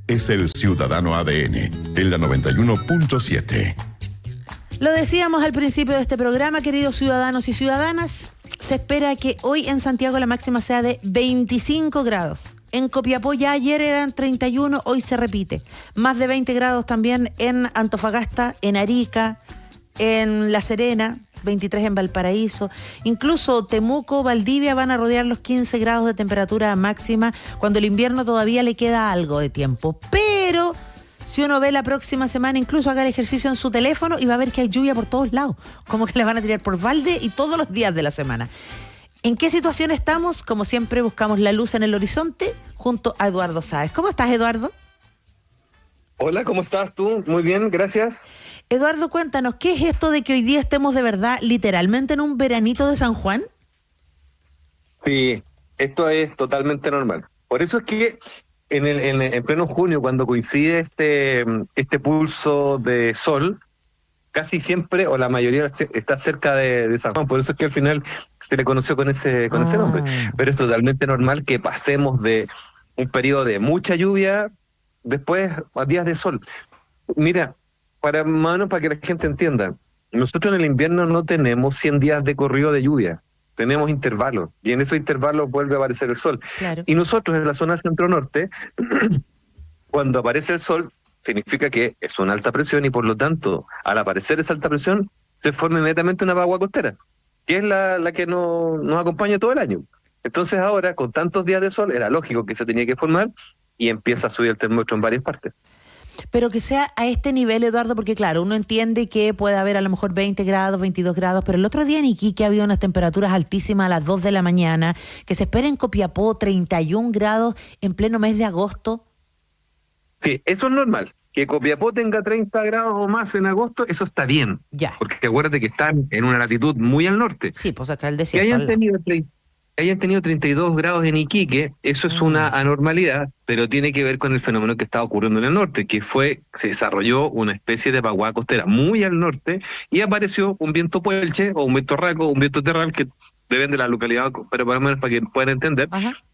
es el Ciudadano ADN, en la 91.7. Lo decíamos al principio de este programa, queridos ciudadanos y ciudadanas, se espera que hoy en Santiago la máxima sea de 25 grados. En Copiapó ya ayer eran 31, hoy se repite. Más de 20 grados también en Antofagasta, en Arica, en La Serena, 23 en Valparaíso. Incluso Temuco, Valdivia van a rodear los 15 grados de temperatura máxima, cuando el invierno todavía le queda algo de tiempo. Pero si uno ve la próxima semana, incluso haga el ejercicio en su teléfono y va a ver que hay lluvia por todos lados. Como que la van a tirar por balde y todos los días de la semana. ¿En qué situación estamos? Como siempre, buscamos la luz en el horizonte junto a Eduardo Sáez. ¿Cómo estás, Eduardo? Hola, ¿cómo estás tú? Muy bien, gracias. Eduardo, cuéntanos, ¿qué es esto de que hoy día estemos de verdad literalmente en un veranito de San Juan? Sí, esto es totalmente normal. Por eso es que en pleno junio, cuando coincide este pulso de sol, casi siempre, o la mayoría, está cerca de San Juan. Por eso es que al final se le conoció con ese nombre. Pero es totalmente normal que pasemos de un periodo de mucha lluvia después a días de sol. Mira, para que la gente entienda, nosotros en el invierno no tenemos 100 días de corrido de lluvia, tenemos intervalos, y en esos intervalos vuelve a aparecer el sol. Claro. Y nosotros en la zona centro-norte, cuando aparece el sol, significa que es una alta presión, y por lo tanto, al aparecer esa alta presión, se forma inmediatamente una vaguada costera, que es la que nos acompaña todo el año. Entonces ahora, con tantos días de sol, era lógico que se tenía que formar, y empieza a subir el termómetro en varias partes. Pero que sea a este nivel, Eduardo, porque claro, uno entiende que puede haber a lo mejor 20 grados, 22 grados, pero el otro día en Iquique había unas temperaturas altísimas a las 2 de la mañana, que se espera en Copiapó 31 grados en pleno mes de agosto. Sí, eso es normal. Que Copiapó tenga 30 grados o más en agosto, eso está bien. Ya. Porque acuérdate que están en una latitud muy al norte. Sí, pues acá el Que desierto. hayan tenido 32 grados en Iquique, eso es una anormalidad, pero tiene que ver con el fenómeno que estaba ocurriendo en el norte, que se desarrolló una especie de vaguada costera muy al norte, y apareció un viento puelche, o un viento raco, o un viento terral, que depende de la localidad, pero más o menos para que puedan entender,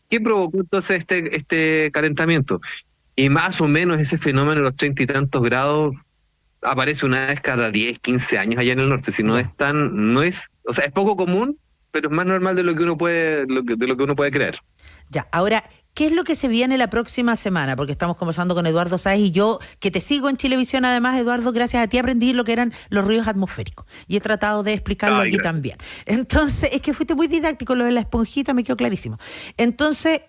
que provocó entonces este calentamiento. Y más o menos ese fenómeno de los 30 y tantos grados aparece una vez cada 10, 15 años allá en el norte. Si no es o sea, es poco común, pero es más normal de lo que uno puede, de lo que uno puede creer. Ya, ahora, ¿qué es lo que se viene la próxima semana? Porque estamos conversando con Eduardo Sáez, y yo, que te sigo en Chilevisión, además, Eduardo, gracias a ti aprendí lo que eran los ruidos atmosféricos. Y he tratado de explicarlo aquí gracias. también. Entonces, es que fuiste muy didáctico, lo de la esponjita me quedó clarísimo. Entonces,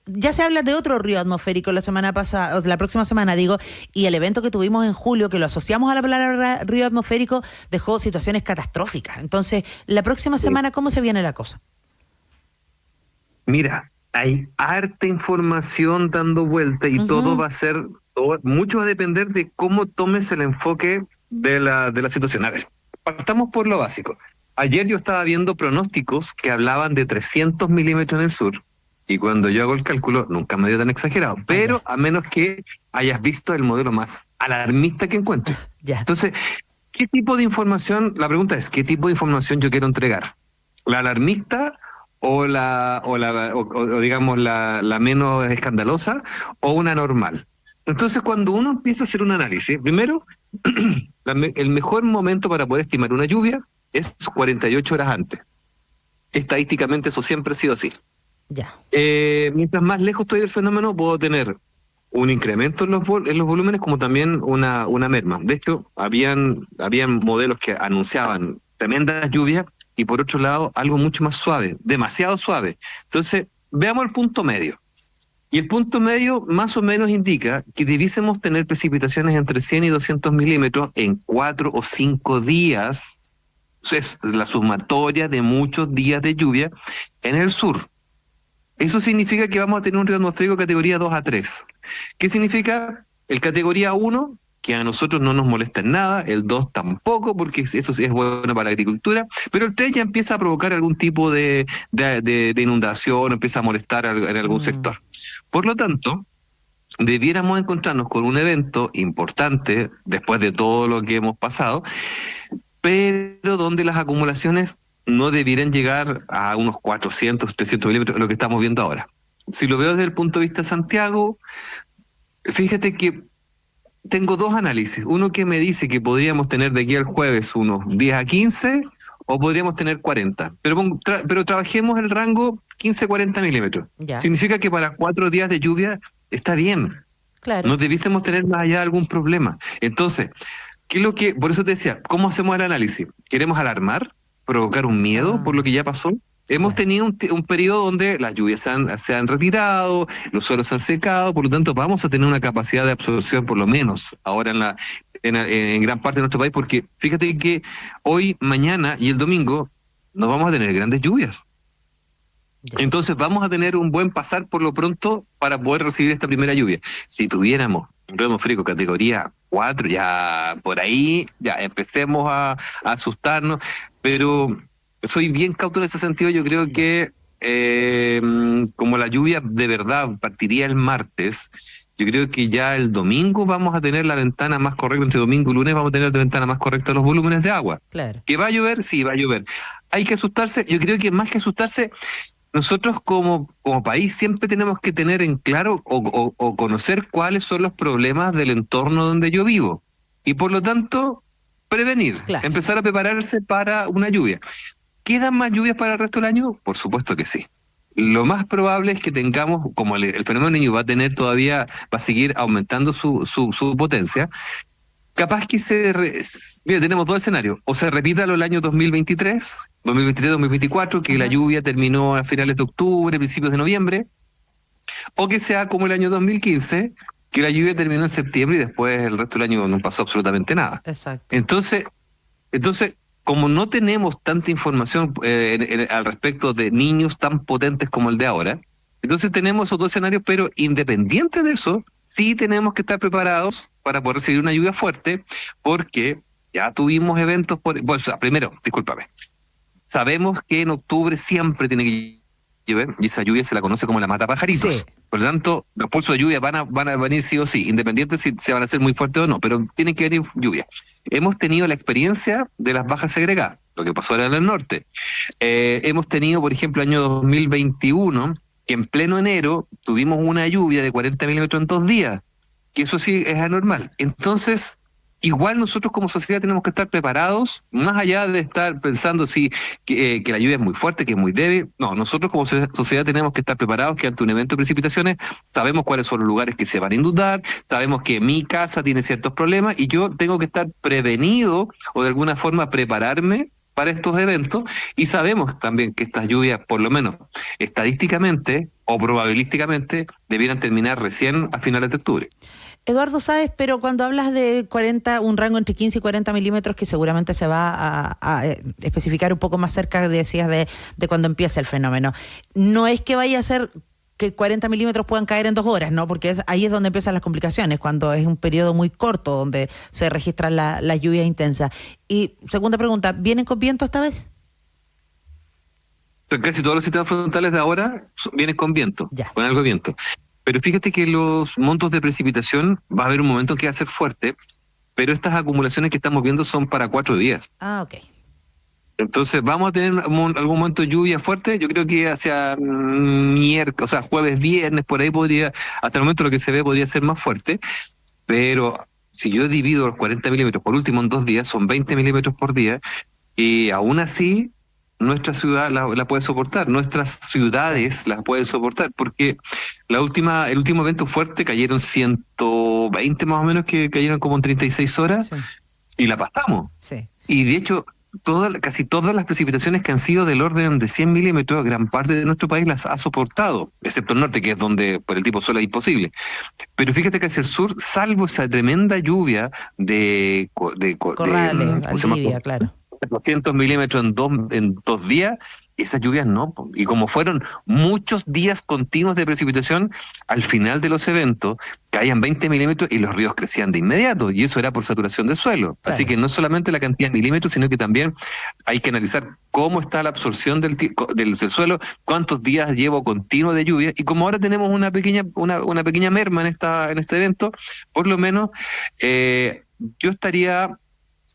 ya se habla de otro ruido atmosférico la semana pasada, o la próxima semana, digo, y el evento que tuvimos en julio, que lo asociamos a la palabra ruido atmosférico, dejó situaciones catastróficas. Entonces, la próxima semana, ¿cómo se viene la cosa? Mira, hay harta información dando vuelta, y todo va a ser, mucho va a depender de cómo tomes el enfoque de la situación. A ver, partamos por lo básico. Ayer yo estaba viendo pronósticos que hablaban de 300 milímetros en el sur, y cuando yo hago el cálculo, nunca me dio tan exagerado, pero a menos que hayas visto el modelo más alarmista que encuentres. Ya. Entonces, ¿qué tipo de información? La pregunta es, ¿qué tipo de información yo quiero entregar? ¿La alarmista o digamos la menos escandalosa, o una normal? Entonces, cuando uno empieza a hacer un análisis, primero, el mejor momento para poder estimar una lluvia es 48 horas antes. Estadísticamente eso siempre ha sido así. Ya. Mientras más lejos estoy del fenómeno, puedo tener un incremento en los volúmenes, como también una merma. De hecho, habían modelos que anunciaban tremendas lluvias, y por otro lado, algo mucho más suave, demasiado suave. Entonces, veamos el punto medio. Y el punto medio más o menos indica que debiésemos tener precipitaciones entre 100 y 200 milímetros en 4 o 5 días. Eso es la sumatoria de muchos días de lluvia en el sur. Eso significa que vamos a tener un riesgo atmosférico categoría 2 a 3. ¿Qué significa? El categoría 1, que a nosotros no nos molesta en nada, el 2 tampoco, porque eso sí es bueno para la agricultura, pero el 3 ya empieza a provocar algún tipo de inundación, empieza a molestar en algún sector. Por lo tanto, debiéramos encontrarnos con un evento importante, después de todo lo que hemos pasado, pero donde las acumulaciones no debieran llegar a unos 400, 300 milímetros, lo que estamos viendo ahora. Si lo veo desde el punto de vista de Santiago, Fíjate que tengo dos análisis. Uno que me dice que podríamos tener de aquí al jueves unos 10 a 15 o podríamos tener 40. Pero trabajemos el rango 15-40 milímetros. Ya. Significa que para 4 días de lluvia está bien. Claro. No debiésemos tener más allá algún problema. Entonces, ¿qué es lo que, por eso te decía, cómo hacemos el análisis? ¿Queremos alarmar? ¿Provocar un miedo por lo que ya pasó? Hemos tenido un periodo donde las lluvias se han retirado, los suelos se han secado, por lo tanto vamos a tener una capacidad de absorción por lo menos ahora en gran parte de nuestro país, porque fíjate que hoy, mañana y el domingo no vamos a tener grandes lluvias. Entonces vamos a tener un buen pasar por lo pronto para poder recibir esta primera lluvia. Si tuviéramos un remo frío categoría 4, ya por ahí ya empecemos a asustarnos, pero soy bien cauto en ese sentido. Yo creo que como la lluvia de verdad partiría el martes, yo creo que ya el domingo vamos a tener la ventana más correcta, entre domingo y lunes vamos a tener la ventana más correcta de los volúmenes de agua. Claro. ¿Que va a llover? Sí, va a llover. ¿Hay que asustarse? Yo creo que más que asustarse, nosotros como país siempre tenemos que tener en claro o conocer cuáles son los problemas del entorno donde yo vivo. Y por lo tanto, prevenir, empezar a prepararse para una lluvia. ¿Quedan más lluvias para el resto del año? Por supuesto que sí. Lo más probable es que tengamos, como el fenómeno Niño va a seguir aumentando su potencia, capaz que mira, tenemos dos escenarios. O se repita lo del año 2023-2024, que la lluvia terminó a finales de octubre, principios de noviembre, o que sea como el año 2015, que la lluvia terminó en septiembre y después el resto del año no pasó absolutamente nada. Exacto. Entonces, como no tenemos tanta información al respecto de niños tan potentes como el de ahora, entonces tenemos esos dos escenarios, pero independiente de eso, sí tenemos que estar preparados para poder recibir una lluvia fuerte, porque ya tuvimos eventos primero, discúlpame, sabemos que en octubre siempre tiene que llover, y esa lluvia se la conoce como la mata pajaritos. Sí. Por lo tanto, los pulsos de lluvia van a venir sí o sí, independiente si se van a hacer muy fuertes o no, pero tienen que venir lluvia. Hemos tenido la experiencia de las bajas segregadas, lo que pasó ahora en el norte. Hemos tenido, por ejemplo, el año 2021, que en pleno enero tuvimos una lluvia de 40 milímetros en 2 días, que eso sí es anormal. Entonces, igual nosotros como sociedad tenemos que estar preparados, más allá de estar pensando que la lluvia es muy fuerte, que es muy débil. No, nosotros como sociedad tenemos que estar preparados, que ante un evento de precipitaciones sabemos cuáles son los lugares que se van a inundar, sabemos que mi casa tiene ciertos problemas y yo tengo que estar prevenido o de alguna forma prepararme para estos eventos, y sabemos también que estas lluvias, por lo menos estadísticamente o probabilísticamente, debieran terminar recién a finales de octubre. Eduardo Sáez, pero cuando hablas de un rango entre 15 y 40 milímetros, que seguramente se va a especificar un poco más cerca, decías, de cuando empieza el fenómeno, no es que vaya a ser que 40 milímetros puedan caer en 2 horas, ¿no? Porque ahí es donde empiezan las complicaciones, cuando es un periodo muy corto donde se registran las lluvias intensas. Y segunda pregunta, ¿vienen con viento esta vez? Casi todos los sistemas frontales de ahora vienen con viento, con algo de viento. Pero fíjate que los montos de precipitación va a haber un momento en que va a ser fuerte, pero estas acumulaciones que estamos viendo son para 4 días. Ah, ok. Entonces vamos a tener algún momento de lluvia fuerte. Yo creo que hacia jueves, viernes, por ahí hasta el momento lo que se ve podría ser más fuerte, pero si yo divido los 40 milímetros por último en 2 días, son 20 milímetros por día, y aún así nuestra ciudad la puede soportar, nuestras ciudades las pueden soportar, porque el último evento fuerte cayeron 120 más o menos, que cayeron como en 36 horas, y la pasamos. Sí. Y de hecho, casi todas las precipitaciones que han sido del orden de 100 milímetros, gran parte de nuestro país las ha soportado, excepto el norte, que es donde por el tipo de suelo es imposible. Pero fíjate que hacia el sur, salvo esa tremenda lluvia de Corrales, Valdivia, claro, 200 milímetros en 2 días, esas lluvias no. Y como fueron muchos días continuos de precipitación, al final de los eventos caían 20 milímetros y los ríos crecían de inmediato, y eso era por saturación de suelo. Claro. Así que no solamente la cantidad de milímetros, sino que también hay que analizar cómo está la absorción del suelo, cuántos días llevo continuo de lluvia, y como ahora tenemos una pequeña merma en este evento, por lo menos yo estaría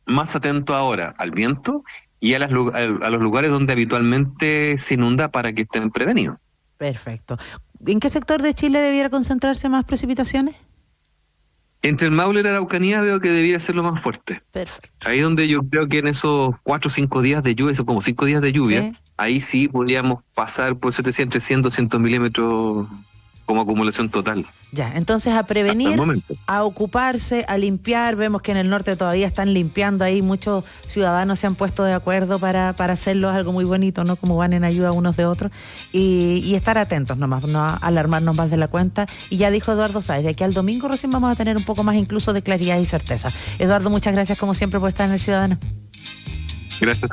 más atento ahora al viento y a los lugares donde habitualmente se inunda, para que estén prevenidos. Perfecto. ¿En qué sector de Chile debiera concentrarse más precipitaciones? Entre el Maule y la Araucanía veo que debería ser lo más fuerte. Perfecto. Ahí donde yo creo que en esos 4 o 5 días de lluvia, son como 5 días de lluvia, Sí. ahí sí podríamos pasar por 700, 300, 200 milímetros como acumulación total. Ya, entonces a Hasta el prevenir, momento. a ocuparse, a limpiar. Vemos que en el norte todavía están limpiando ahí. Muchos ciudadanos se han puesto de acuerdo para hacerlo. Es algo muy bonito, ¿no? Como van en ayuda unos de otros. Y estar atentos nomás, no alarmarnos más de la cuenta. Y ya dijo Eduardo Sáez, de aquí al domingo recién vamos a tener un poco más incluso de claridad y certeza. Eduardo, muchas gracias como siempre por estar en El Ciudadano. Gracias.